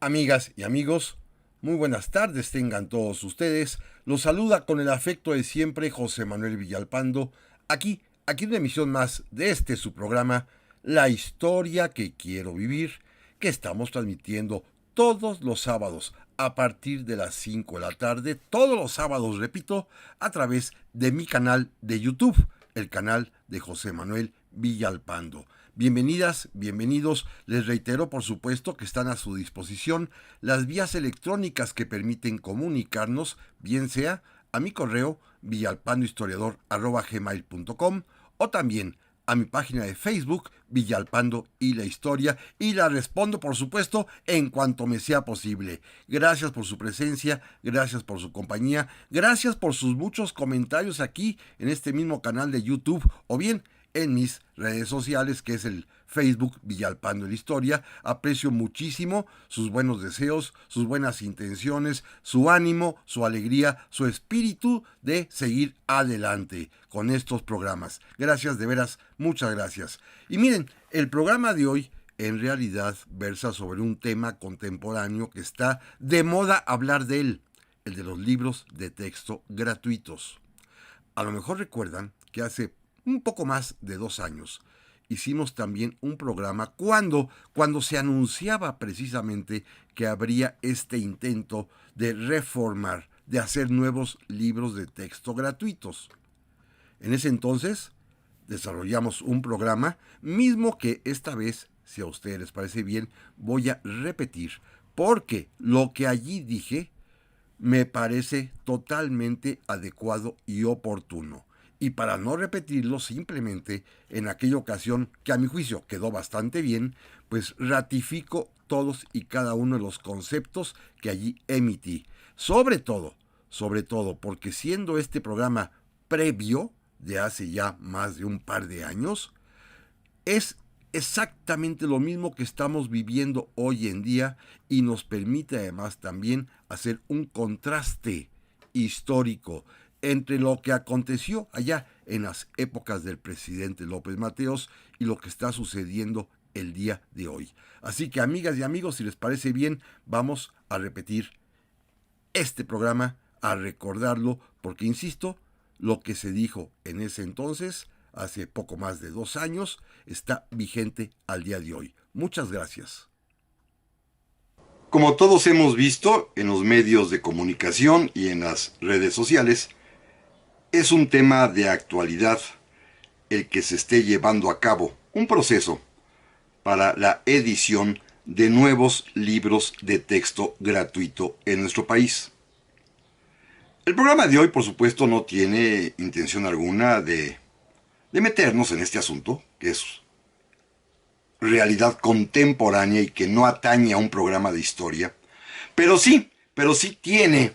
Amigas y amigos, muy buenas tardes tengan todos ustedes. Los saluda con el afecto de siempre José Manuel Villalpando, aquí en una emisión más de su programa, La historia que quiero vivir, que estamos transmitiendo todos los sábados a partir de las 5 de la tarde, todos los sábados, repito, a través de mi canal de YouTube, el canal de José Manuel Villalpando. Bienvenidas, bienvenidos. Les reitero, por supuesto, que están a su disposición las vías electrónicas que permiten comunicarnos, bien sea a mi correo villalpandohistoriador@gmail.com o también a mi página de Facebook, Villalpando y la Historia, y la respondo, por supuesto, en cuanto me sea posible. Gracias por su presencia, gracias por su compañía, gracias por sus muchos comentarios aquí en este mismo canal de YouTube, o bien en mis redes sociales, que es el Facebook Villalpando y la Historia. Aprecio muchísimo sus buenos deseos, sus buenas intenciones, su ánimo, su alegría, su espíritu de seguir adelante con estos programas. Gracias, de veras, muchas gracias. Y miren, el programa de hoy en realidad versa sobre un tema contemporáneo que está de moda hablar de él, el de los libros de texto gratuitos. A lo mejor recuerdan que hace un poco más de 2 años hicimos también un programa cuando se anunciaba precisamente que habría este intento de reformar, de hacer nuevos libros de texto gratuitos. En ese entonces desarrollamos un programa mismo que esta vez, si a ustedes les parece bien, voy a repetir, porque lo que allí dije me parece totalmente adecuado y oportuno. Y para no repetirlo, simplemente en aquella ocasión, que a mi juicio quedó bastante bien, pues ratifico todos y cada uno de los conceptos que allí emití. Sobre todo, porque siendo este programa previo de hace ya más de un par de años, es exactamente lo mismo que estamos viviendo hoy en día y nos permite además también hacer un contraste histórico entre lo que aconteció allá en las épocas del presidente López Mateos y lo que está sucediendo el día de hoy. Así que, amigas y amigos, si les parece bien, vamos a repetir este programa, a recordarlo, porque insisto, lo que se dijo en ese entonces, hace poco más de 2 años, está vigente al día de hoy. Muchas gracias. Como todos hemos visto en los medios de comunicación y en las redes sociales, es un tema de actualidad el que se esté llevando a cabo un proceso para la edición de nuevos libros de texto gratuito en nuestro país. El programa de hoy, por supuesto, no tiene intención alguna de meternos en este asunto, que es realidad contemporánea y que no atañe a un programa de historia, pero sí tiene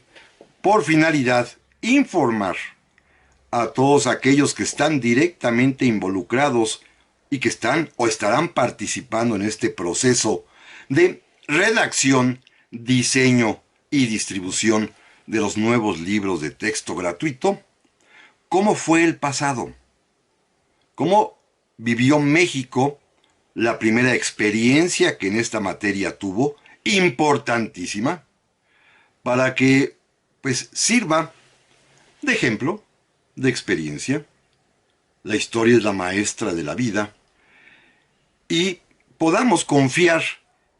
por finalidad informar a todos aquellos que están directamente involucrados y que están o estarán participando en este proceso de redacción, diseño y distribución de los nuevos libros de texto gratuito, cómo fue el pasado, cómo vivió México la primera experiencia que en esta materia tuvo, importantísima, para que pues sirva de ejemplo, de experiencia. La historia es la maestra de la vida y podamos confiar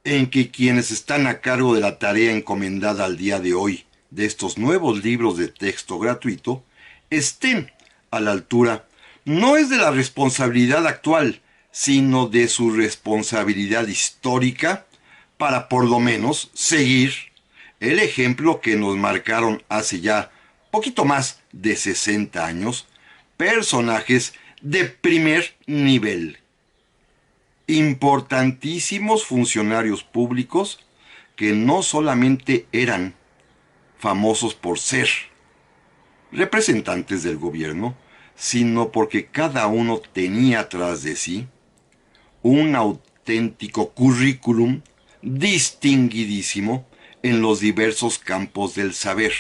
en que quienes están a cargo de la tarea encomendada al día de hoy de estos nuevos libros de texto gratuito estén a la altura, no es de la responsabilidad actual, sino de su responsabilidad histórica para por lo menos seguir el ejemplo que nos marcaron hace ya poquito más de 60 años, personajes de primer nivel, importantísimos funcionarios públicos que no solamente eran famosos por ser representantes del gobierno, sino porque cada uno tenía tras de sí un auténtico currículum distinguidísimo en los diversos campos del saber.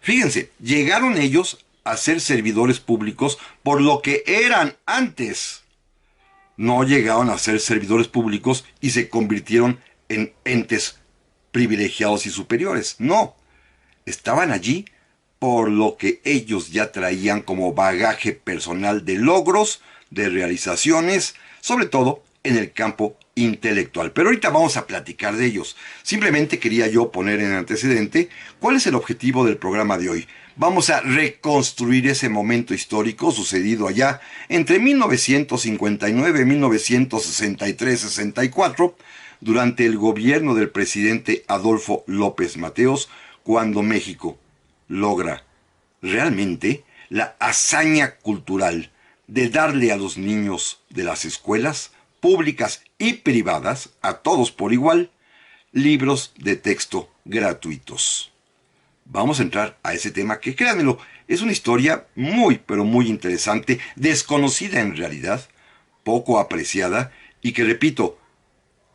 Fíjense, llegaron ellos a ser servidores públicos por lo que eran antes. No llegaron a ser servidores públicos y se convirtieron en entes privilegiados y superiores. No, estaban allí por lo que ellos ya traían como bagaje personal de logros, de realizaciones, sobre todo en el campo intelectual. Pero ahorita vamos a platicar de ellos. Simplemente quería yo poner en antecedente cuál es el objetivo del programa de hoy. Vamos a reconstruir ese momento histórico sucedido allá entre 1959 y 1963-64, durante el gobierno del presidente Adolfo López Mateos, cuando México logra realmente la hazaña cultural de darle a los niños de las escuelas públicas y privadas, a todos por igual, libros de texto gratuitos. Vamos a entrar a ese tema que, créanmelo, es una historia muy, pero muy interesante, desconocida en realidad, poco apreciada, y que, repito,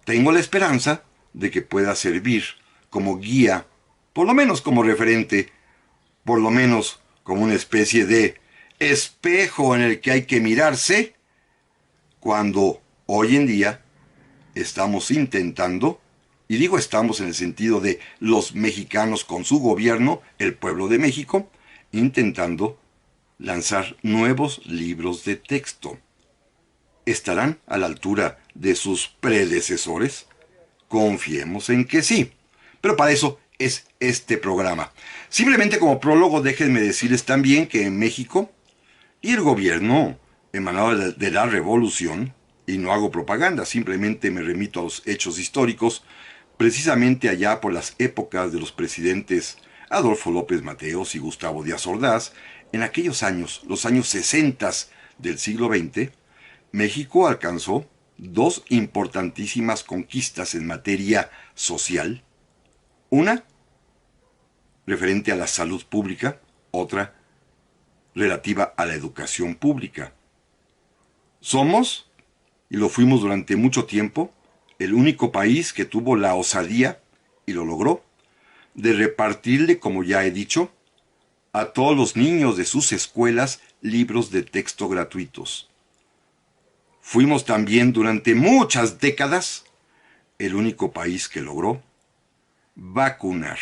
tengo la esperanza de que pueda servir como guía, por lo menos como referente, por lo menos como una especie de espejo en el que hay que mirarse cuando hoy en día estamos intentando, y digo estamos en el sentido de los mexicanos con su gobierno, el pueblo de México, intentando lanzar nuevos libros de texto. ¿Estarán a la altura de sus predecesores? Confiemos en que sí. Pero para eso es este programa. Simplemente como prólogo, déjenme decirles también que en México y el gobierno emanado de la revolución, y no hago propaganda, simplemente me remito a los hechos históricos, precisamente allá por las épocas de los presidentes Adolfo López Mateos y Gustavo Díaz Ordaz, en aquellos años, los años 60 del siglo XX, México alcanzó dos importantísimas conquistas en materia social. Una referente a la salud pública, otra relativa a la educación pública. Somos, y lo fuimos durante mucho tiempo, el único país que tuvo la osadía, y lo logró, de repartirle, como ya he dicho, a todos los niños de sus escuelas libros de texto gratuitos. Fuimos también durante muchas décadas el único país que logró vacunar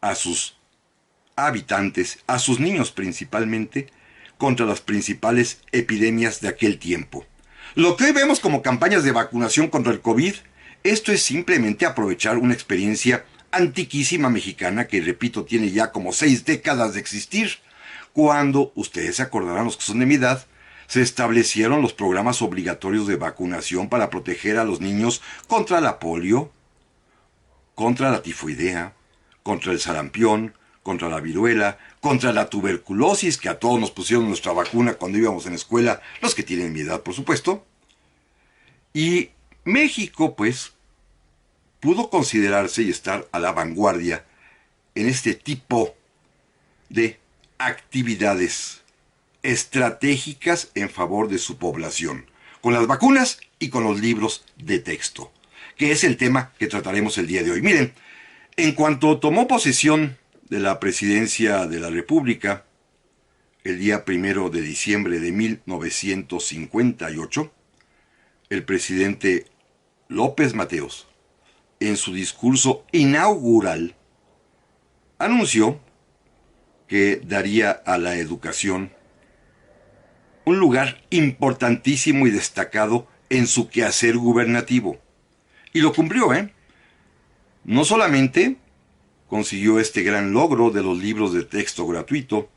a sus habitantes, a sus niños principalmente, contra las principales epidemias de aquel tiempo. Lo que hoy vemos como campañas de vacunación contra el COVID, esto es simplemente aprovechar una experiencia antiquísima mexicana que, repito, tiene ya como 6 décadas de existir, cuando, ustedes se acordarán, los que son de mi edad, se establecieron los programas obligatorios de vacunación para proteger a los niños contra la polio, contra la tifoidea, contra el sarampión, contra la viruela, contra la tuberculosis, que a todos nos pusieron nuestra vacuna cuando íbamos en la escuela, los que tienen mi edad, por supuesto. Y México, pues, pudo considerarse y estar a la vanguardia en este tipo de actividades estratégicas en favor de su población, con las vacunas y con los libros de texto, que es el tema que trataremos el día de hoy. Miren, en cuanto tomó posesión de la presidencia de la República, el día 1 de diciembre de 1958, el presidente López Mateos, en su discurso inaugural, anunció que daría a la educación un lugar importantísimo y destacado en su quehacer gubernativo. Y lo cumplió, ¿eh? No solamente consiguió este gran logro de los libros de texto gratuito,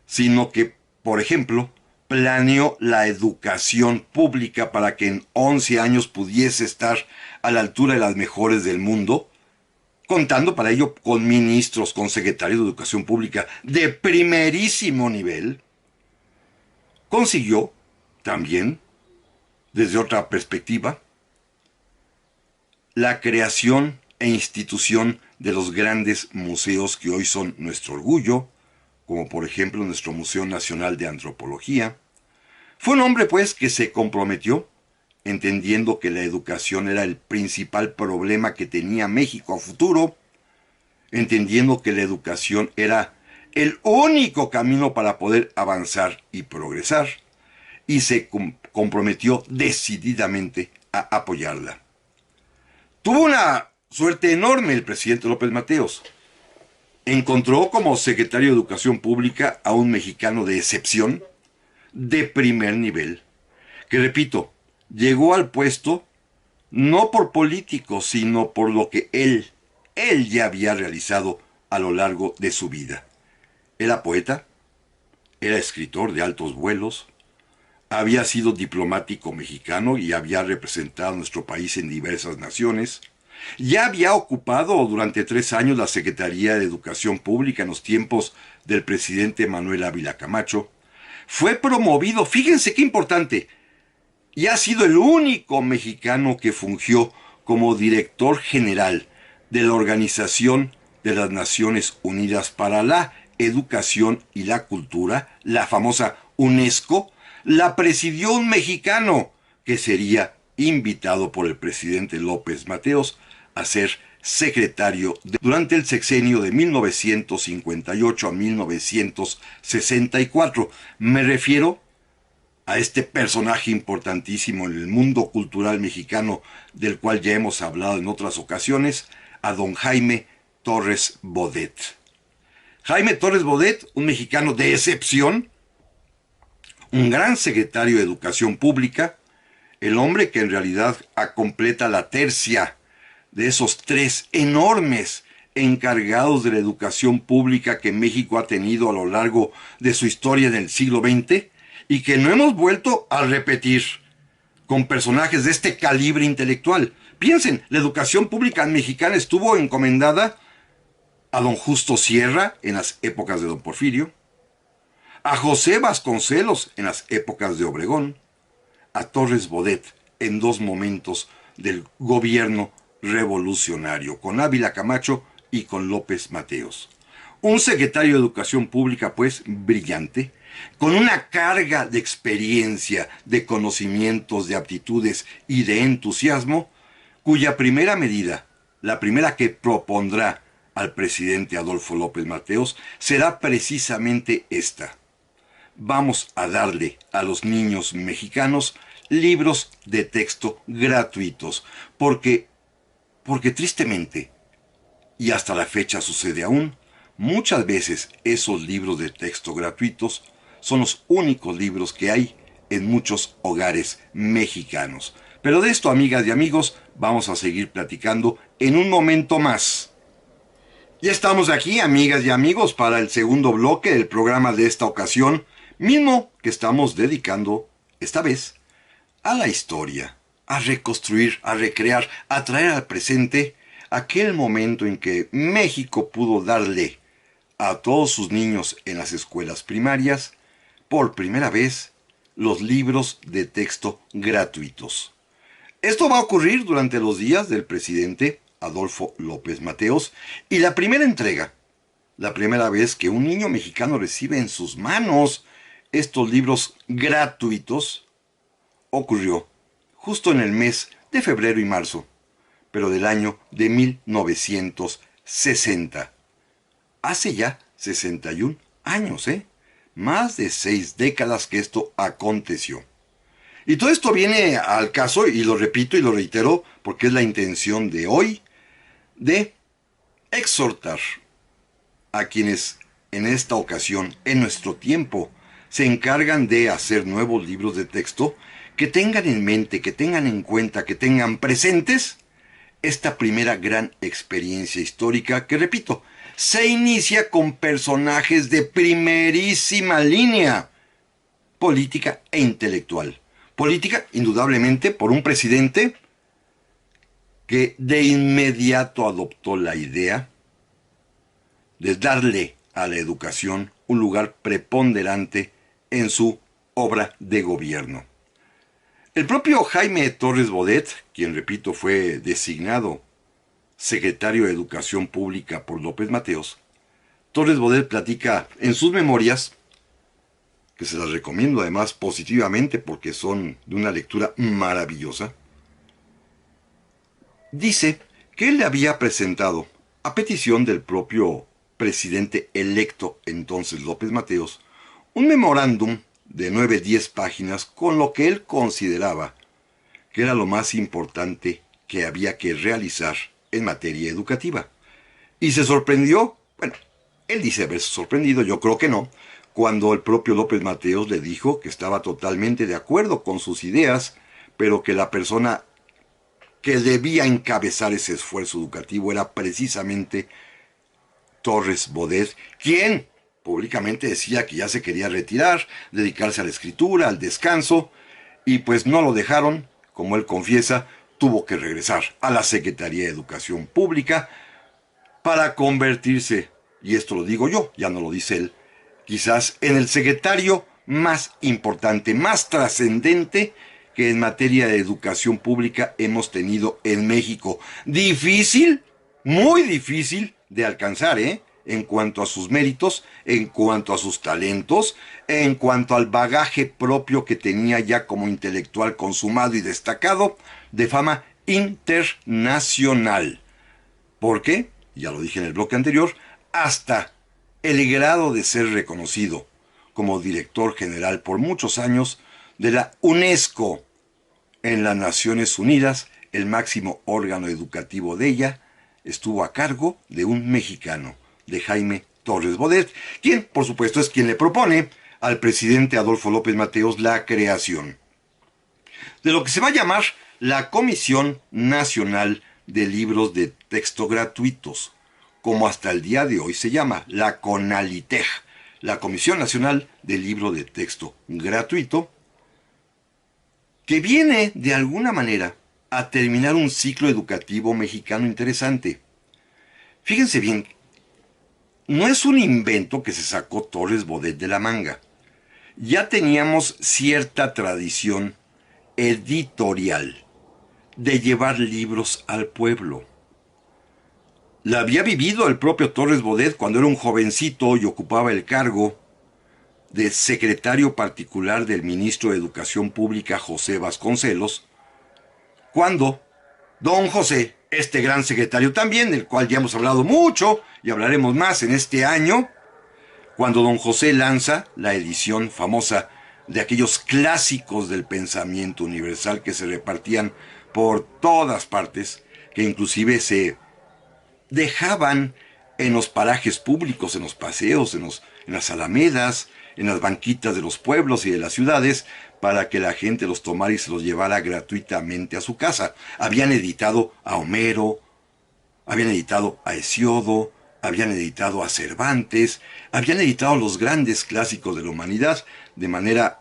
sino que, por ejemplo, planeó la educación pública para que en 11 años pudiese estar a la altura de las mejores del mundo, contando para ello con ministros, con secretarios de educación pública de primerísimo nivel. Consiguió también, desde otra perspectiva, la creación e institución de los grandes museos que hoy son nuestro orgullo, como por ejemplo nuestro Museo Nacional de Antropología. Fue un hombre, pues, que se comprometió, entendiendo que la educación era el principal problema que tenía México a futuro, entendiendo que la educación era el único camino para poder avanzar y progresar, y se comprometió decididamente a apoyarla. Tuvo una Suerte enorme el presidente López Mateos. Encontró como secretario de Educación Pública a un mexicano de excepción, de primer nivel, que repito, llegó al puesto no por político, sino por lo que él ya había realizado a lo largo de su vida. Era poeta, era escritor de altos vuelos, había sido diplomático mexicano y había representado a nuestro país en diversas naciones. Ya había ocupado durante 3 años la Secretaría de Educación Pública en los tiempos del presidente Manuel Ávila Camacho. Fue promovido, fíjense qué importante, y ha sido el único mexicano que fungió como director general de la Organización de las Naciones Unidas para la Educación y la Cultura, la famosa UNESCO. La presidió un mexicano que sería invitado por el presidente López Mateos a ser secretario durante el sexenio de 1958 a 1964. Me refiero a este personaje importantísimo en el mundo cultural mexicano, del cual ya hemos hablado en otras ocasiones, a don Jaime Torres Bodet. Jaime Torres Bodet, un mexicano de excepción, un gran secretario de Educación Pública, el hombre que en realidad completa la tercia de esos 3 enormes encargados de la educación pública que México ha tenido a lo largo de su historia en el siglo XX y que no hemos vuelto a repetir con personajes de este calibre intelectual. Piensen, la educación pública mexicana estuvo encomendada a don Justo Sierra en las épocas de don Porfirio, a José Vasconcelos en las épocas de Obregón, a Torres Bodet en 2 momentos del gobierno revolucionario, con Ávila Camacho y con López Mateos. Un secretario de Educación Pública, pues, brillante, con una carga de experiencia, de conocimientos, de aptitudes y de entusiasmo, cuya primera medida, la primera que propondrá al presidente Adolfo López Mateos, será precisamente esta: vamos a darle a los niños mexicanos libros de texto gratuitos, porque tristemente, y hasta la fecha sucede aún, muchas veces esos libros de texto gratuitos son los únicos libros que hay en muchos hogares mexicanos. Pero de esto, amigas y amigos, vamos a seguir platicando en un momento más. Ya estamos aquí, amigas y amigos, para el segundo bloque del programa de esta ocasión, mismo que estamos dedicando, esta vez, a la historia, a reconstruir, a recrear, a traer al presente aquel momento en que México pudo darle a todos sus niños en las escuelas primarias, por primera vez, los libros de texto gratuitos. Esto va a ocurrir durante los días del presidente Adolfo López Mateos, y la primera entrega, la primera vez que un niño mexicano recibe en sus manos estos libros gratuitos, ocurrió justo en el mes de febrero y marzo, pero del año de 1960. Hace ya 61 años, Más de 6 décadas que esto aconteció. Y todo esto viene al caso, y lo repito y lo reitero, porque es la intención de hoy, de exhortar a quienes en esta ocasión, en nuestro tiempo, se encargan de hacer nuevos libros de texto, que tengan en mente, que tengan en cuenta, que tengan presentes esta primera gran experiencia histórica que, repito, se inicia con personajes de primerísima línea política e intelectual. Política, indudablemente, por un presidente que de inmediato adoptó la idea de darle a la educación un lugar preponderante en su obra de gobierno. El propio Jaime Torres Bodet, quien repito fue designado secretario de Educación Pública por López Mateos, Torres Bodet platica en sus memorias, que se las recomiendo además positivamente porque son de una lectura maravillosa, dice que él le había presentado, a petición del propio presidente electo entonces López Mateos, un memorándum de 9-10 páginas con lo que él consideraba que era lo más importante que había que realizar en materia educativa. Y se sorprendió, bueno, él dice haberse sorprendido, yo creo que no, cuando el propio López Mateos le dijo que estaba totalmente de acuerdo con sus ideas, pero que la persona que debía encabezar ese esfuerzo educativo era precisamente Torres Bodet, quien públicamente decía que ya se quería retirar, dedicarse a la escritura, al descanso, y pues no lo dejaron, como él confiesa, tuvo que regresar a la Secretaría de Educación Pública para convertirse, y esto lo digo yo, ya no lo dice él, quizás en el secretario más importante, más trascendente que en materia de educación pública hemos tenido en México. Difícil, muy difícil de alcanzar, en cuanto a sus méritos, en cuanto a sus talentos, en cuanto al bagaje propio que tenía ya como intelectual consumado y destacado, de fama internacional. ¿Por qué? Ya lo dije en el bloque anterior, hasta el grado de ser reconocido como director general por muchos años de la UNESCO en las Naciones Unidas, el máximo órgano educativo de ella, estuvo a cargo de un mexicano, de Jaime Torres Bodet, quien, por supuesto, es quien le propone al presidente Adolfo López Mateos la creación de lo que se va a llamar la Comisión Nacional de Libros de Texto Gratuitos, como hasta el día de hoy se llama, la CONALITEG, la Comisión Nacional del Libro de Texto Gratuito, que viene de alguna manera a terminar un ciclo educativo mexicano interesante. Fíjense bien, no es un invento que se sacó Torres Bodet de la manga. Ya teníamos cierta tradición editorial de llevar libros al pueblo. La había vivido el propio Torres Bodet cuando era un jovencito y ocupaba el cargo de secretario particular del ministro de Educación Pública José Vasconcelos, cuando don José, este gran secretario también, del cual ya hemos hablado mucho y hablaremos más en este año, cuando don José lanza la edición famosa de aquellos clásicos del pensamiento universal que se repartían por todas partes, que inclusive se dejaban en los parajes públicos, en los paseos, en las alamedas, en las banquitas de los pueblos y de las ciudades, para que la gente los tomara y se los llevara gratuitamente a su casa. Habían editado a Homero, habían editado a Hesiodo, habían editado a Cervantes, habían editado los grandes clásicos de la humanidad de manera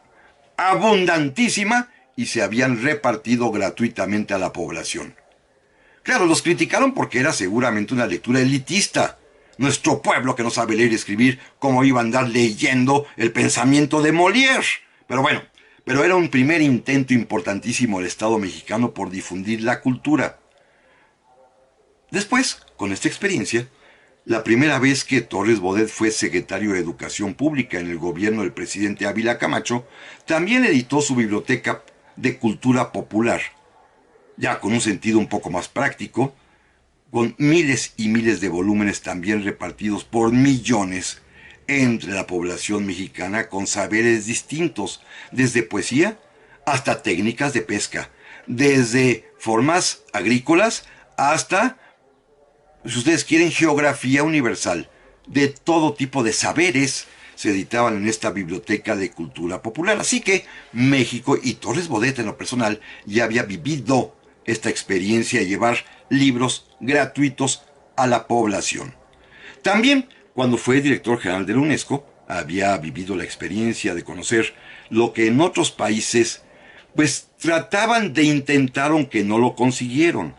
abundantísima y se habían repartido gratuitamente a la población. Claro, los criticaron porque era seguramente una lectura elitista. Nuestro pueblo que no sabe leer y escribir, ¿cómo iba a andar leyendo el pensamiento de Molière? Pero bueno, era un primer intento importantísimo del Estado mexicano por difundir la cultura. Después, con esta experiencia, la primera vez que Torres Bodet fue secretario de Educación Pública en el gobierno del presidente Ávila Camacho, también editó su biblioteca de cultura popular, ya con un sentido un poco más práctico, con miles y miles de volúmenes también repartidos por millones entre la población mexicana con saberes distintos, desde poesía hasta técnicas de pesca, desde formas agrícolas hasta, si ustedes quieren, geografía universal. De todo tipo de saberes se editaban en esta biblioteca de cultura popular. Así que México, y Torres Bodet en lo personal, ya había vivido esta experiencia de llevar libros gratuitos a la población. También, cuando fue director general de la UNESCO, había vivido la experiencia de conocer lo que en otros países pues trataban de intentar, aunque no lo consiguieron.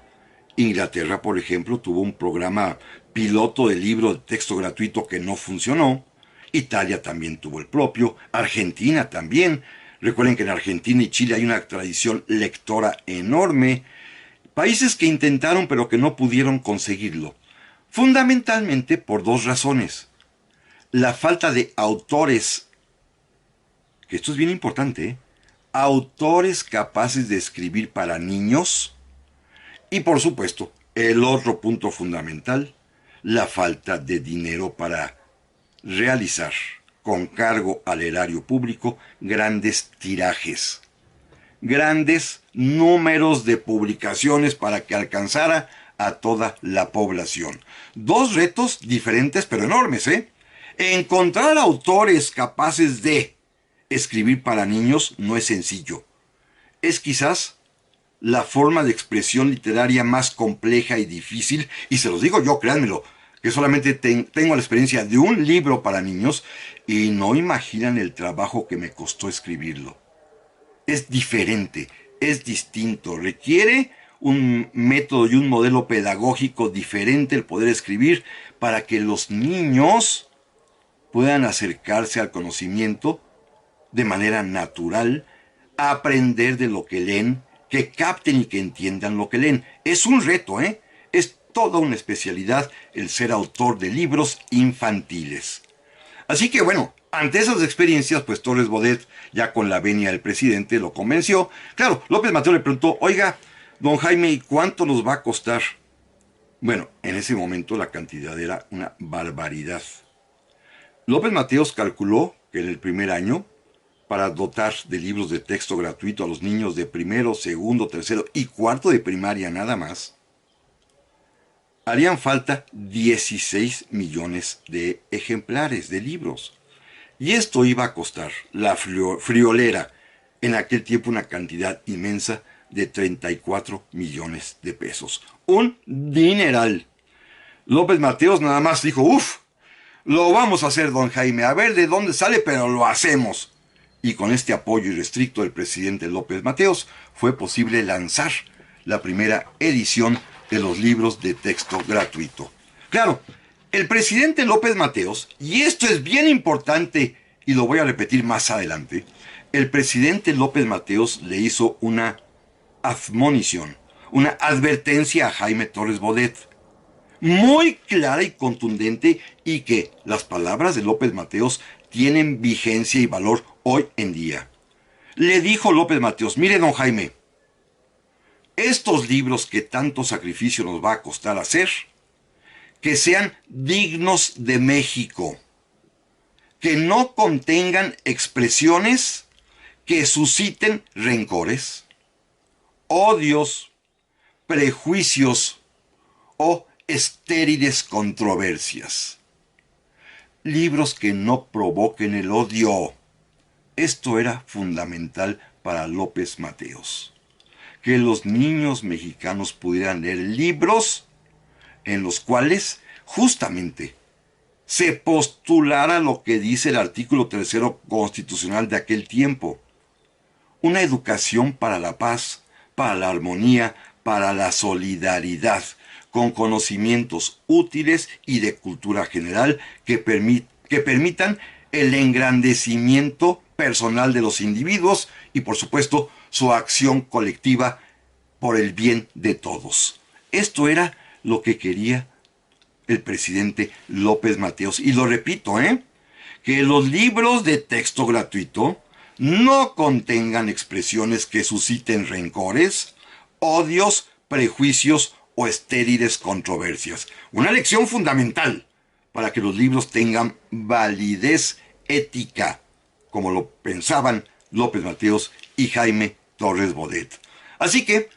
Inglaterra, por ejemplo, tuvo un programa piloto de libro de texto gratuito que no funcionó. Italia también tuvo el propio. Argentina también. Recuerden que en Argentina y Chile hay una tradición lectora enorme. Países que intentaron pero que no pudieron conseguirlo. Fundamentalmente por dos razones. La falta de autores, que esto es bien importante, autores capaces de escribir para niños. Y por supuesto, el otro punto fundamental, la falta de dinero para realizar con cargo al erario público grandes tirajes, grandes números de publicaciones para que alcanzara a toda la población. Dos retos diferentes pero enormes, ¿eh? Encontrar autores capaces de escribir para niños no es sencillo. Es quizás la forma de expresión literaria más compleja y difícil, y se los digo yo, créanmelo, que solamente tengo la experiencia de un libro para niños y no imaginan el trabajo que me costó escribirlo. Es diferente, es distinto, requiere un método y un modelo pedagógico diferente el poder escribir para que los niños puedan acercarse al conocimiento de manera natural, aprender de lo que leen, que capten y que entiendan lo que leen. Es un reto, ¿eh? Es toda una especialidad el ser autor de libros infantiles. Así que bueno, ante esas experiencias, pues Torres Bodet, ya con la venia del presidente, lo convenció. Claro, López Mateos le preguntó, oiga, don Jaime, ¿y cuánto nos va a costar? Bueno, en ese momento la cantidad era una barbaridad. López Mateos calculó que en el primer año, para dotar de libros de texto gratuito a los niños de primero, segundo, tercero y cuarto de primaria nada más, harían falta 16 millones de ejemplares de libros. Y esto iba a costar la friolera, en aquel tiempo una cantidad inmensa de 34 millones de pesos. Un dineral. López Mateos nada más dijo, uff, lo vamos a hacer, don Jaime, a ver de dónde sale, pero lo hacemos. Y con este apoyo irrestricto del presidente López Mateos fue posible lanzar la primera edición de los libros de texto gratuito. Claro, el presidente López Mateos, y esto es bien importante y lo voy a repetir más adelante, el presidente López Mateos le hizo una admonición, una advertencia a Jaime Torres Bodet, muy clara y contundente, y que las palabras de López Mateos tienen vigencia y valor hoy en día. Le dijo López Mateos, mire don Jaime, estos libros que tanto sacrificio nos va a costar hacer, que sean dignos de México, que no contengan expresiones que susciten rencores, odios, prejuicios o estériles controversias. Libros que no provoquen el odio. Esto era fundamental para López Mateos. Que los niños mexicanos pudieran leer libros en los cuales justamente se postulara lo que dice el artículo 3º constitucional de aquel tiempo. Una educación para la paz, para la armonía, para la solidaridad, con conocimientos útiles y de cultura general que permitan el engrandecimiento personal de los individuos y, por supuesto, su acción colectiva por el bien de todos. Esto era lo que quería el presidente López Mateos. Y lo repito, que los libros de texto gratuito no contengan expresiones que susciten rencores, odios, prejuicios o estériles controversias. Una lección fundamental para que los libros tengan validez ética, como lo pensaban López Mateos y Jaime Torres Bodet. Así que,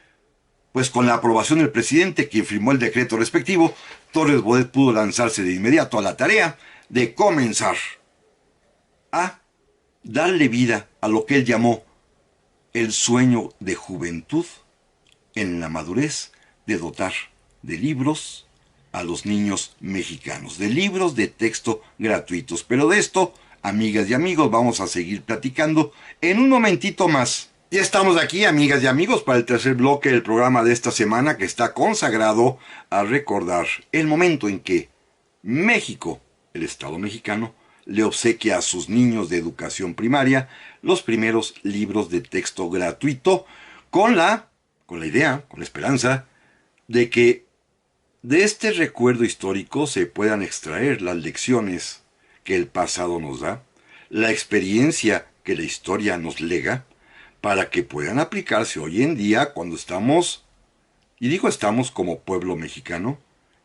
pues con la aprobación del presidente, quien firmó el decreto respectivo, Torres Bodet pudo lanzarse de inmediato a la tarea de comenzar a darle vida a lo que él llamó el sueño de juventud en la madurez, de dotar de libros a los niños mexicanos, de libros de texto gratuitos. Pero de esto, amigas y amigos, vamos a seguir platicando en un momentito más. Ya estamos aquí, amigas y amigos, para el tercer bloque del programa de esta semana, que está consagrado a recordar el momento en que México, el Estado mexicano, le obsequia a sus niños de educación primaria los primeros libros de texto gratuito, con la idea, con la esperanza de que de este recuerdo histórico se puedan extraer las lecciones que el pasado nos da, la experiencia que la historia nos lega, para que puedan aplicarse hoy en día cuando estamos, y digo estamos como pueblo mexicano,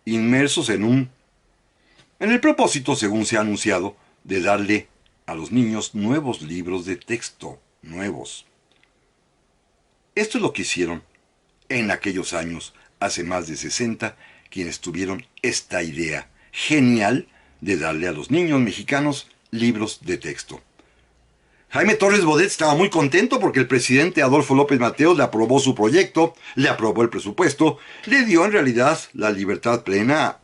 inmersos en el propósito, según se ha anunciado, de darle a los niños nuevos libros de texto, nuevos. Esto es lo que hicieron en aquellos años hace más de 60, quienes tuvieron esta idea genial de darle a los niños mexicanos libros de texto. Jaime Torres Bodet estaba muy contento porque el presidente Adolfo López Mateos le aprobó su proyecto, le aprobó el presupuesto, le dio en realidad la libertad plena,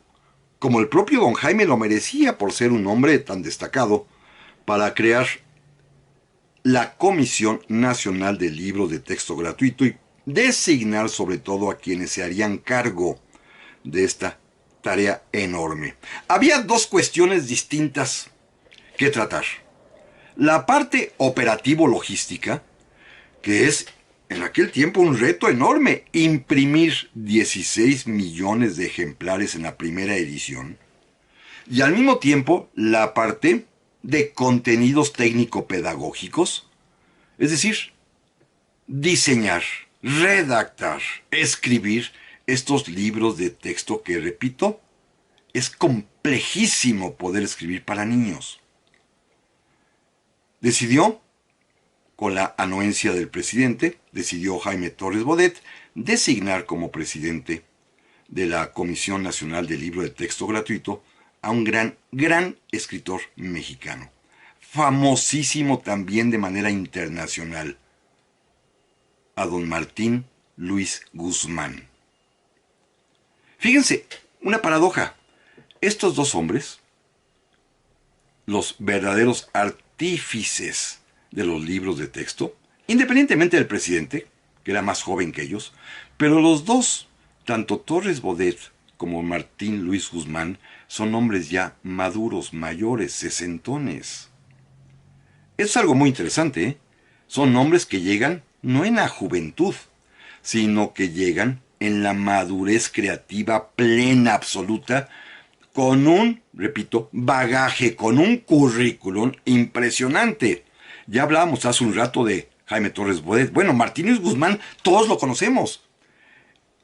como el propio don Jaime lo merecía por ser un hombre tan destacado, para crear la Comisión Nacional de Libros de Texto Gratuito y designar sobre todo a quienes se harían cargo de esta tarea enorme. Había dos cuestiones distintas que tratar. La parte operativo-logística, que es en aquel tiempo un reto enorme, imprimir 16 millones de ejemplares en la primera edición, y al mismo tiempo la parte de contenidos técnico-pedagógicos, es decir, diseñar, redactar, escribir estos libros de texto que, repito, es complejísimo poder escribir para niños. Decidió, con la anuencia del presidente, decidió Jaime Torres Bodet designar como presidente de la Comisión Nacional del Libro de Texto Gratuito a un gran escritor mexicano, famosísimo también de manera internacional, a don Martín Luis Guzmán. Fíjense, una paradoja. Estos dos hombres, los verdaderos artífices de los libros de texto, independientemente del presidente, que era más joven que ellos, pero los dos, tanto Torres Bodet como Martín Luis Guzmán, son hombres ya maduros, mayores, sesentones. Eso es algo muy interesante, ¿eh? Son hombres que llegan no en la juventud, sino que llegan en la madurez creativa plena, absoluta, con un, repito, bagaje, con un currículum impresionante. Ya hablábamos hace un rato de Jaime Torres Bodet. Bueno, Martínez Guzmán, todos lo conocemos.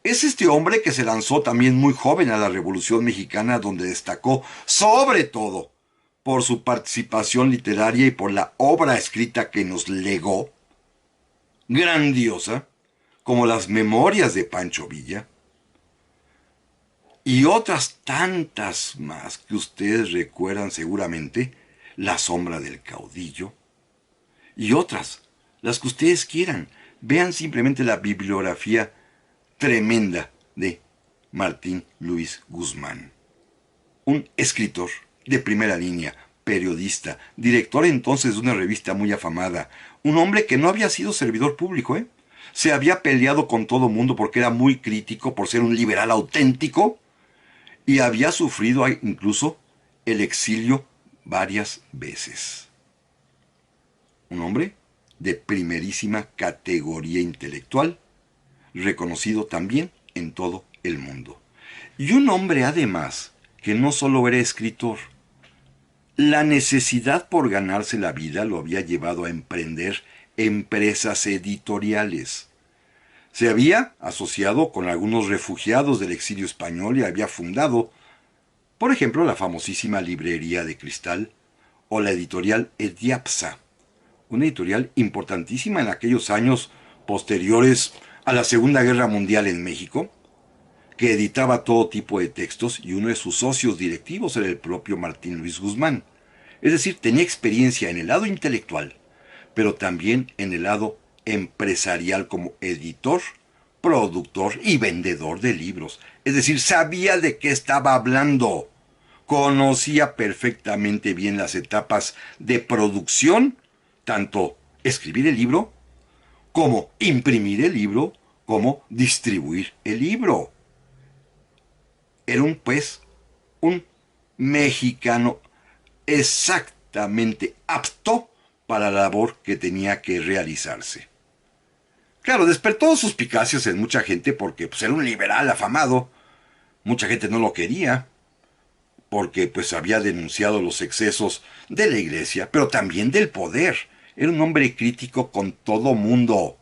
Es este hombre que se lanzó también muy joven a la Revolución Mexicana, donde destacó sobre todo por su participación literaria y por la obra escrita que nos legó, grandiosa, como las Memorias de Pancho Villa, y otras tantas más que ustedes recuerdan seguramente, La Sombra del Caudillo, y otras, las que ustedes quieran. Vean simplemente la bibliografía tremenda de Martín Luis Guzmán. Un escritor de primera línea, periodista, director entonces de una revista muy afamada, un hombre que no había sido servidor público, se había peleado con todo mundo porque era muy crítico, por ser un liberal auténtico, y había sufrido incluso el exilio varias veces. Un hombre de primerísima categoría intelectual, reconocido también en todo el mundo. Y un hombre además que no solo era escritor, la necesidad por ganarse la vida lo había llevado a emprender empresas editoriales. Se había asociado con algunos refugiados del exilio español y había fundado, por ejemplo, la famosísima Librería de Cristal o la editorial Ediapsa, una editorial importantísima en aquellos años posteriores a la Segunda Guerra Mundial en México, que editaba todo tipo de textos, y uno de sus socios directivos era el propio Martín Luis Guzmán. Es decir, tenía experiencia en el lado intelectual, pero también en el lado empresarial como editor, productor y vendedor de libros. Es decir, sabía de qué estaba hablando. Conocía perfectamente bien las etapas de producción, tanto escribir el libro, como imprimir el libro, como distribuir el libro. Era un mexicano exactamente apto para la labor que tenía que realizarse. Claro, despertó suspicacias en mucha gente porque era un liberal afamado. Mucha gente no lo quería porque había denunciado los excesos de la iglesia, pero también del poder. Era un hombre crítico con todo mundo.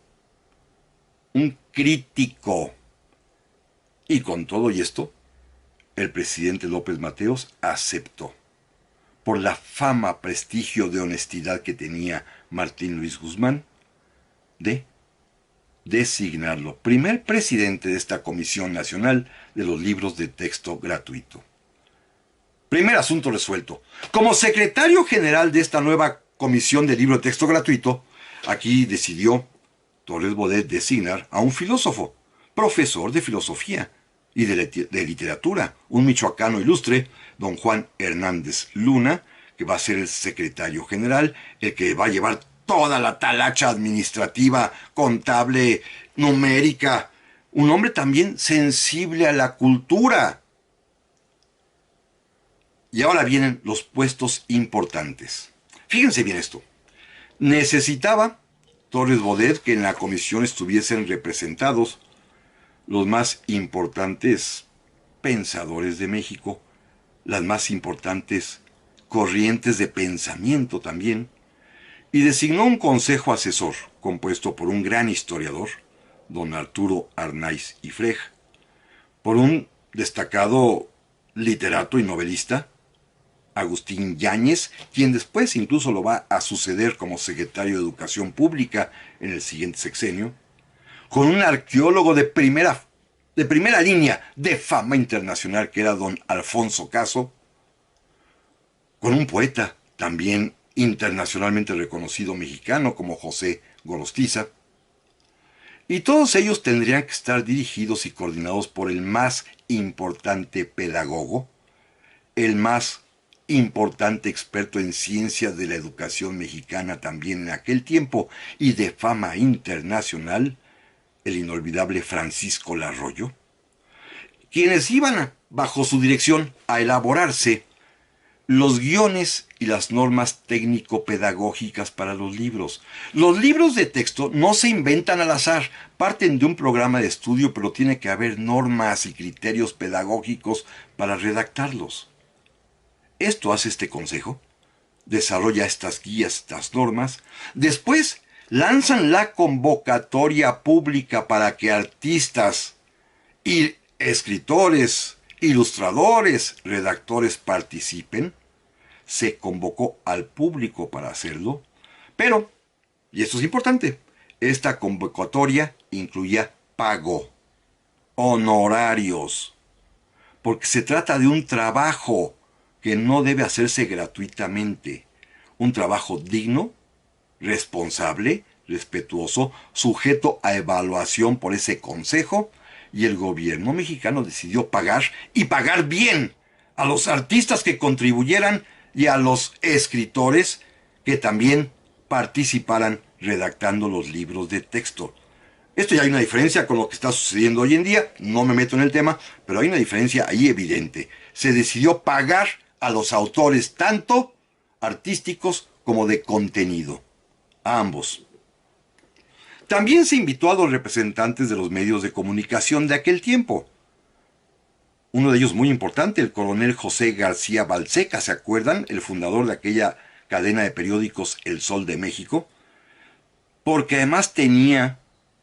Un crítico. Y con todo y esto, el presidente López Mateos aceptó, por la fama, prestigio de honestidad que tenía Martín Luis Guzmán, de designarlo primer presidente de esta Comisión Nacional de los Libros de Texto Gratuito. Primer asunto resuelto. Como secretario general de esta nueva Comisión de Libro de Texto Gratuito, aquí decidió Torres Bodet designar a un filósofo, profesor de filosofía y de literatura, un michoacano ilustre, don Juan Hernández Luna, que va a ser el secretario general, el que va a llevar toda la talacha administrativa, contable, numérica. Un hombre también sensible a la cultura. Y ahora vienen los puestos importantes. Fíjense bien esto. Necesitaba Torres Bodet que en la comisión estuviesen representados los más importantes pensadores de México, las más importantes corrientes de pensamiento también, y designó un consejo asesor compuesto por un gran historiador, don Arturo Arnaiz y Freg, por un destacado literato y novelista, Agustín Yáñez, quien después incluso lo va a suceder como secretario de Educación Pública en el siguiente sexenio, con un arqueólogo de primera línea de fama internacional que era don Alfonso Caso, con un poeta también internacionalmente reconocido mexicano como José Gorostiza, y todos ellos tendrían que estar dirigidos y coordinados por el más importante pedagogo, el más importante experto en ciencias de la educación mexicana también en aquel tiempo y de fama internacional, el inolvidable Francisco Larroyo, quienes iban bajo su dirección a elaborarse los guiones y las normas técnico-pedagógicas para los libros. Los libros de texto no se inventan al azar, parten de un programa de estudio, pero tiene que haber normas y criterios pedagógicos para redactarlos. Esto hace este consejo, desarrolla estas guías, estas normas, después lanzan la convocatoria pública para que artistas y escritores, ilustradores, redactores participen. Se convocó al público para hacerlo, pero, y esto es importante, esta convocatoria incluía pago, honorarios, porque se trata de un trabajo que no debe hacerse gratuitamente, un trabajo digno, responsable, respetuoso, sujeto a evaluación por ese consejo, y el gobierno mexicano decidió pagar, y pagar bien, a los artistas que contribuyeran y a los escritores que también participaran redactando los libros de texto. Esto ya hay una diferencia con lo que está sucediendo hoy en día, no me meto en el tema, pero hay una diferencia ahí evidente. Se decidió pagar a los autores tanto artísticos como de contenido, a ambos. También se invitó a los representantes de los medios de comunicación de aquel tiempo. Uno de ellos muy importante, el coronel José García Balseca, ¿se acuerdan? El fundador de aquella cadena de periódicos El Sol de México, porque además tenía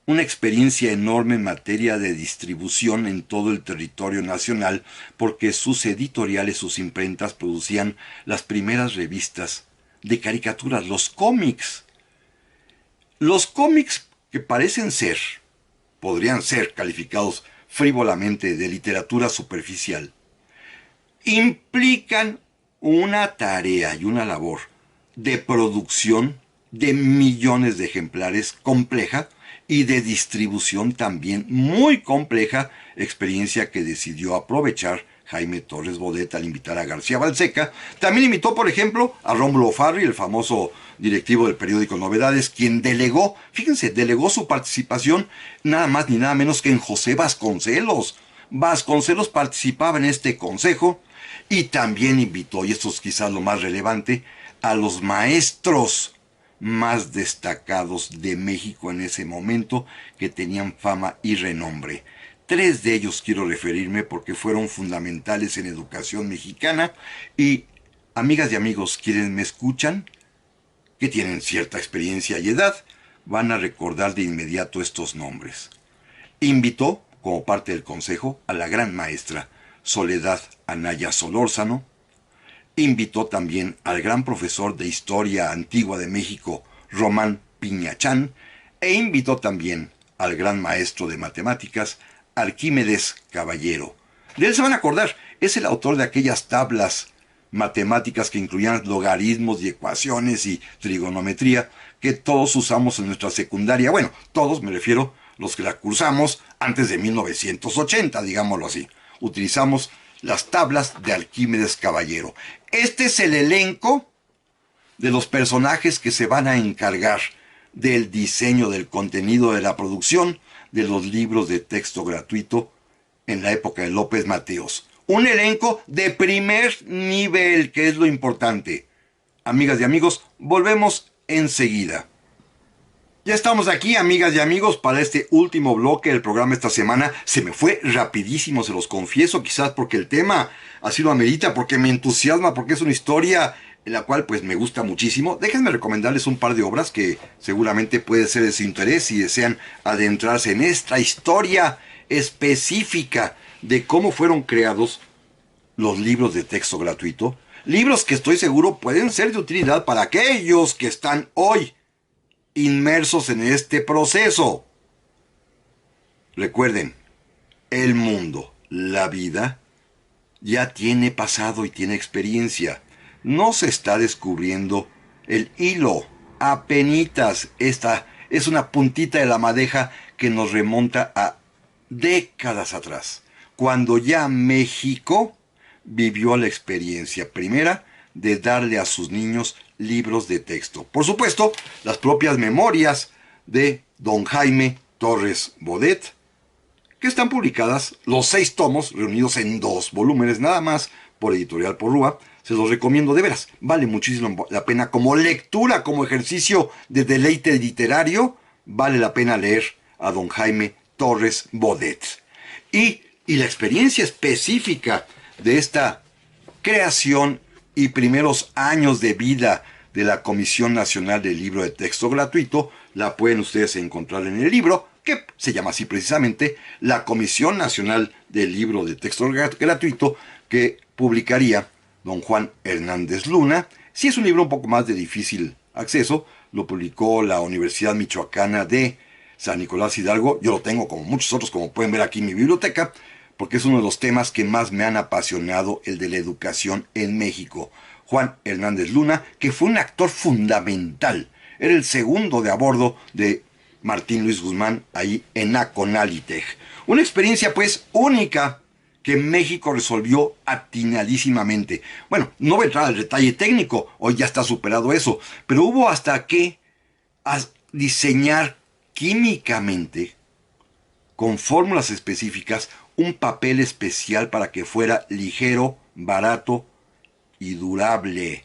una experiencia enorme en materia de distribución en todo el territorio nacional, porque sus editoriales, sus imprentas producían las primeras revistas de caricaturas, los cómics. Los cómics que podrían ser calificados frívolamente de literatura superficial, implican una tarea y una labor de producción de millones de ejemplares compleja y de distribución también muy compleja, experiencia que decidió aprovechar Jaime Torres Bodet al invitar a García Balseca. También invitó, por ejemplo, a Rómulo Farri, el famoso directivo del periódico Novedades, quien delegó su participación nada más ni nada menos que en José Vasconcelos. Vasconcelos participaba en este consejo y también invitó, y esto es quizás lo más relevante, a los maestros más destacados de México en ese momento, que tenían fama y renombre. 3 de ellos quiero referirme porque fueron fundamentales en educación mexicana y, amigas y amigos, quienes me escuchan, que tienen cierta experiencia y edad, van a recordar de inmediato estos nombres. Invitó, como parte del consejo, a la gran maestra Soledad Anaya Solórzano. Invitó también al gran profesor de Historia Antigua de México, Román Piñachán, e invitó también al gran maestro de matemáticas, Arquímedes Caballero. De él se van a acordar, es el autor de aquellas tablas matemáticas que incluían logaritmos y ecuaciones y trigonometría que todos usamos en nuestra secundaria. Bueno, todos me refiero los que la cursamos antes de 1980, digámoslo así. Utilizamos las tablas de Arquímedes Caballero. Este es el elenco de los personajes que se van a encargar del diseño del contenido de la producción de los libros de texto gratuito en la época de López Mateos. Un elenco de primer nivel, que es lo importante. Amigas y amigos, volvemos enseguida. Ya estamos aquí, amigas y amigos, para este último bloque del programa esta semana. Se me fue rapidísimo, se los confieso, quizás porque el tema así lo amerita, porque me entusiasma, porque es una historia en la cual pues me gusta muchísimo. Déjenme recomendarles un par de obras que seguramente puede ser de su interés si desean adentrarse en esta historia específica de cómo fueron creados los libros de texto gratuito. Libros que estoy seguro pueden ser de utilidad para aquellos que están hoy inmersos en este proceso. Recuerden, el mundo, la vida, ya tiene pasado y tiene experiencia. No se está descubriendo el hilo. Apenitas, esta es una puntita de la madeja que nos remonta a décadas atrás, cuando ya México vivió la experiencia primera de darle a sus niños libros de texto. Por supuesto, las propias memorias de don Jaime Torres Bodet, que están publicadas los 6 tomos reunidos en 2 volúmenes nada más por Editorial Porrúa. Se los recomiendo de veras, vale muchísimo la pena como lectura, como ejercicio de deleite literario, vale la pena leer a don Jaime Torres Bodet. Y la experiencia específica de esta creación y primeros años de vida de la Comisión Nacional del Libro de Texto Gratuito la pueden ustedes encontrar en el libro, que se llama así precisamente, la Comisión Nacional del Libro de Texto Gratuito, que publicaría don Juan Hernández Luna. Sí es un libro un poco más de difícil acceso, lo publicó la Universidad Michoacana de San Nicolás Hidalgo. Yo lo tengo como muchos otros, como pueden ver aquí en mi biblioteca, porque es uno de los temas que más me han apasionado, el de la educación en México. Juan Hernández Luna, que fue un actor fundamental, era el segundo de a bordo de Martín Luis Guzmán ahí en Aconalitech. Una experiencia pues única que México resolvió atinadísimamente. Bueno, no voy a entrar al detalle técnico, hoy ya está superado eso, pero hubo hasta que diseñar químicamente, con fórmulas específicas, un papel especial para que fuera ligero, barato y durable.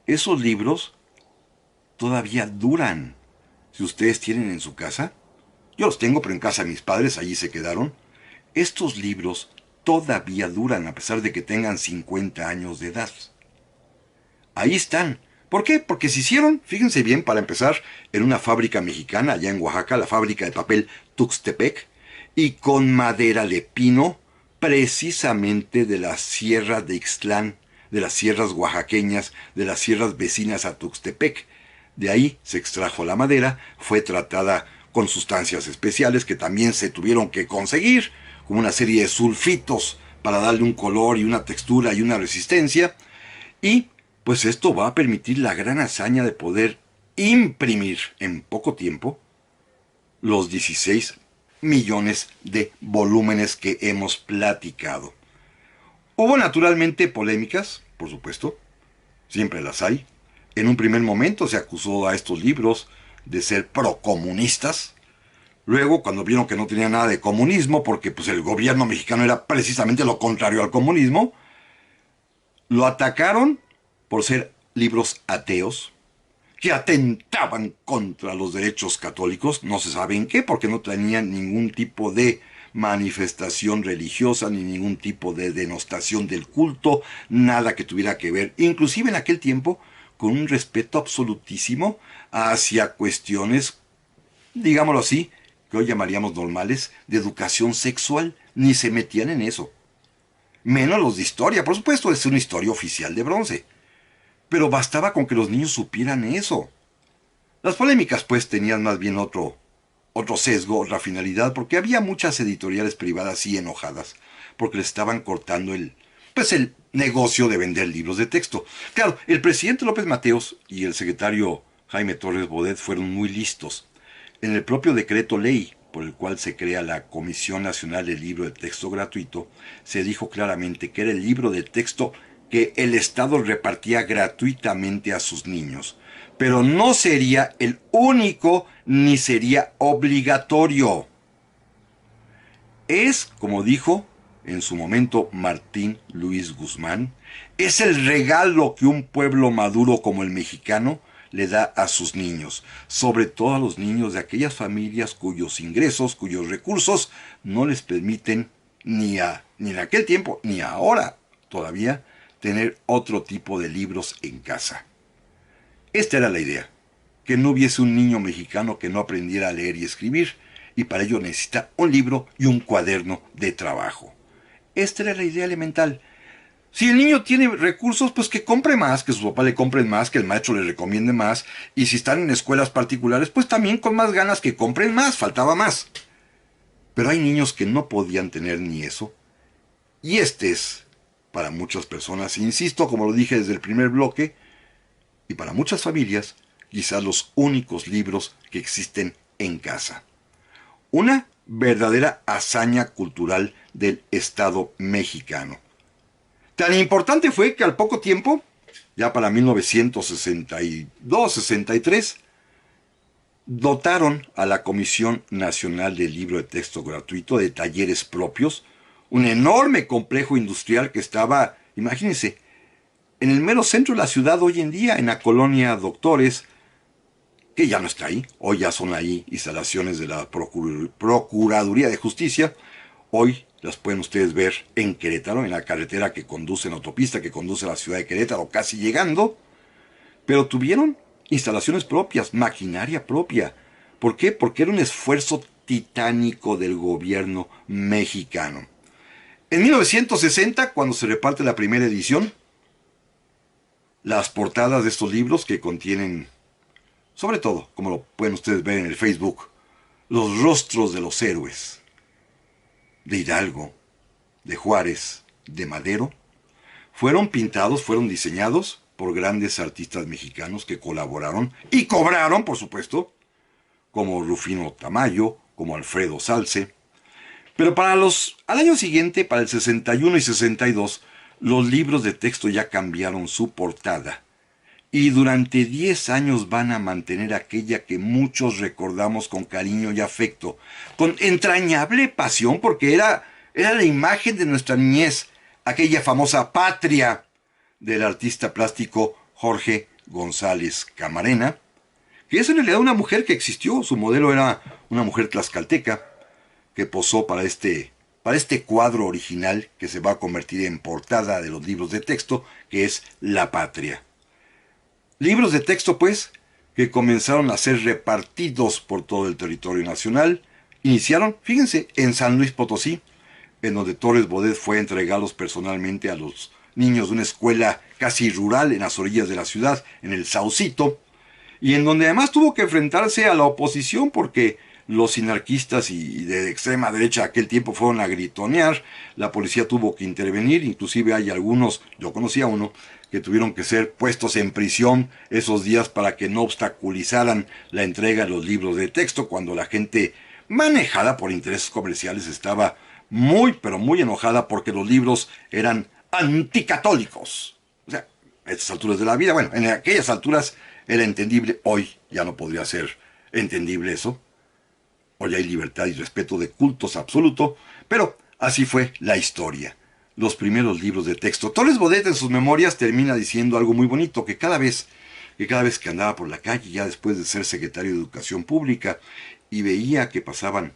Esos libros todavía duran. Si ustedes tienen en su casa, yo los tengo, pero en casa de mis padres, allí se quedaron. Estos libros todavía duran a pesar de que tengan 50 años de edad. Ahí están. ¿Por qué? Porque se hicieron, fíjense bien, para empezar, en una fábrica mexicana allá en Oaxaca, la fábrica de papel Tuxtepec, y con madera de pino, precisamente de la sierra de Ixtlán, de las sierras oaxaqueñas, de las sierras vecinas a Tuxtepec. De ahí se extrajo la madera, fue tratada con sustancias especiales que también se tuvieron que conseguir, como una serie de sulfitos para darle un color y una textura y una resistencia. Y pues esto va a permitir la gran hazaña de poder imprimir en poco tiempo los 16 millones de volúmenes que hemos platicado. Hubo naturalmente polémicas, por supuesto, siempre las hay. En un primer momento se acusó a estos libros de ser procomunistas. Luego, cuando vieron que no tenía nada de comunismo, porque pues, el gobierno mexicano era precisamente lo contrario al comunismo, lo atacaron por ser libros ateos, que atentaban contra los derechos católicos, no se sabe en qué, porque no tenían ningún tipo de manifestación religiosa, ni ningún tipo de denostación del culto, nada que tuviera que ver, inclusive en aquel tiempo, con un respeto absolutísimo hacia cuestiones, digámoslo así, que hoy llamaríamos normales, de educación sexual, ni se metían en eso. Menos los de historia, por supuesto, es una historia oficial de bronce. Pero bastaba con que los niños supieran eso. Las polémicas, pues, tenían más bien otro otro sesgo, otra finalidad, porque había muchas editoriales privadas sí enojadas, porque le estaban cortando el negocio de vender libros de texto. Claro, el presidente López Mateos y el secretario Jaime Torres Bodet fueron muy listos. En el propio decreto ley por el cual se crea la Comisión Nacional del Libro de Texto Gratuito, se dijo claramente que era el libro de texto que el Estado repartía gratuitamente a sus niños. Pero no sería el único ni sería obligatorio. Es, como dijo en su momento Martín Luis Guzmán, es el regalo que un pueblo maduro como el mexicano le da a sus niños, sobre todo a los niños de aquellas familias cuyos ingresos, cuyos recursos no les permiten ni en aquel tiempo, ni ahora todavía, tener otro tipo de libros en casa. Esta era la idea, que no hubiese un niño mexicano que no aprendiera a leer y escribir, y para ello necesita un libro y un cuaderno de trabajo. Esta era la idea elemental. Si el niño tiene recursos, pues que compre más, que su papá le compre más, que el maestro le recomiende más, y si están en escuelas particulares, pues también con más ganas que compren más, faltaba más. Pero hay niños que no podían tener ni eso, y este es, para muchas personas, insisto, como lo dije desde el primer bloque, y para muchas familias, quizás los únicos libros que existen en casa. Una verdadera hazaña cultural del Estado mexicano. Tan importante fue que al poco tiempo, ya para 1962-63, dotaron a la Comisión Nacional del Libro de Texto Gratuito de talleres propios, un enorme complejo industrial que estaba, imagínense, en el mero centro de la ciudad hoy en día, en la colonia Doctores, que ya no está ahí, hoy ya son ahí instalaciones de la Procuraduría de Justicia, hoy las pueden ustedes ver en Querétaro, en la carretera que conduce, en la autopista que conduce a la ciudad de Querétaro, casi llegando, pero tuvieron instalaciones propias, maquinaria propia. ¿Por qué? Porque era un esfuerzo titánico del gobierno mexicano. En 1960, cuando se reparte la primera edición, las portadas de estos libros que contienen, sobre todo, como lo pueden ustedes ver en el Facebook, los rostros de los héroes, de Hidalgo, de Juárez, de Madero, fueron pintados, fueron diseñados por grandes artistas mexicanos que colaboraron y cobraron, por supuesto, como Rufino Tamayo, como Alfredo Salce. Pero al año siguiente, para el 61 y 62, los libros de texto ya cambiaron su portada. Y durante 10 años van a mantener aquella que muchos recordamos con cariño y afecto, con entrañable pasión, porque era la imagen de nuestra niñez, aquella famosa patria del artista plástico Jorge González Camarena, que es en realidad una mujer que existió. Su modelo era una mujer tlaxcalteca que posó para este cuadro original que se va a convertir en portada de los libros de texto, que es La Patria. Libros de texto, pues, que comenzaron a ser repartidos por todo el territorio nacional. Iniciaron, fíjense, en San Luis Potosí, en donde Torres Bodet fue a entregarlos personalmente a los niños de una escuela casi rural en las orillas de la ciudad, en el Saucito, y en donde además tuvo que enfrentarse a la oposición porque los sinarquistas y de extrema derecha de aquel tiempo fueron a gritonear, la policía tuvo que intervenir, inclusive hay algunos, yo conocía uno, que tuvieron que ser puestos en prisión esos días para que no obstaculizaran la entrega de los libros de texto, cuando la gente manejada por intereses comerciales estaba muy, pero muy enojada porque los libros eran anticatólicos. O sea, a estas alturas de la vida, bueno, en aquellas alturas era entendible, hoy ya no podría ser entendible eso. Hoy hay libertad y respeto de cultos absoluto, pero así fue la historia. Los primeros libros de texto. Torres Bodet en sus memorias termina diciendo algo muy bonito, que cada vez que andaba por la calle, ya después de ser secretario de Educación Pública, y veía que pasaban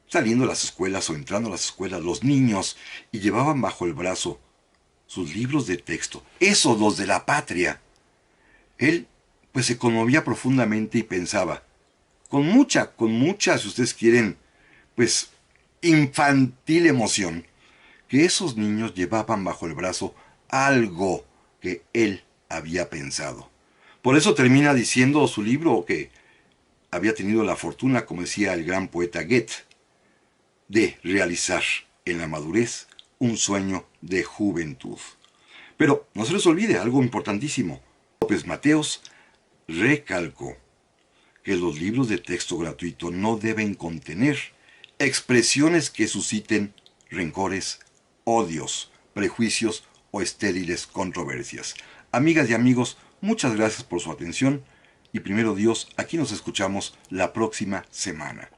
saliendo a las escuelas o entrando a las escuelas los niños y llevaban bajo el brazo sus libros de texto, esos los de la patria, él pues se conmovía profundamente y pensaba, con mucha, si ustedes quieren, pues infantil emoción, que esos niños llevaban bajo el brazo algo que él había pensado. Por eso termina diciendo su libro que había tenido la fortuna, como decía el gran poeta Goethe, de realizar en la madurez un sueño de juventud. Pero no se les olvide algo importantísimo. López Mateos recalcó que los libros de texto gratuito no deben contener expresiones que susciten rencores, odios, prejuicios o estériles controversias. Amigas y amigos, muchas gracias por su atención y primero Dios, aquí nos escuchamos la próxima semana.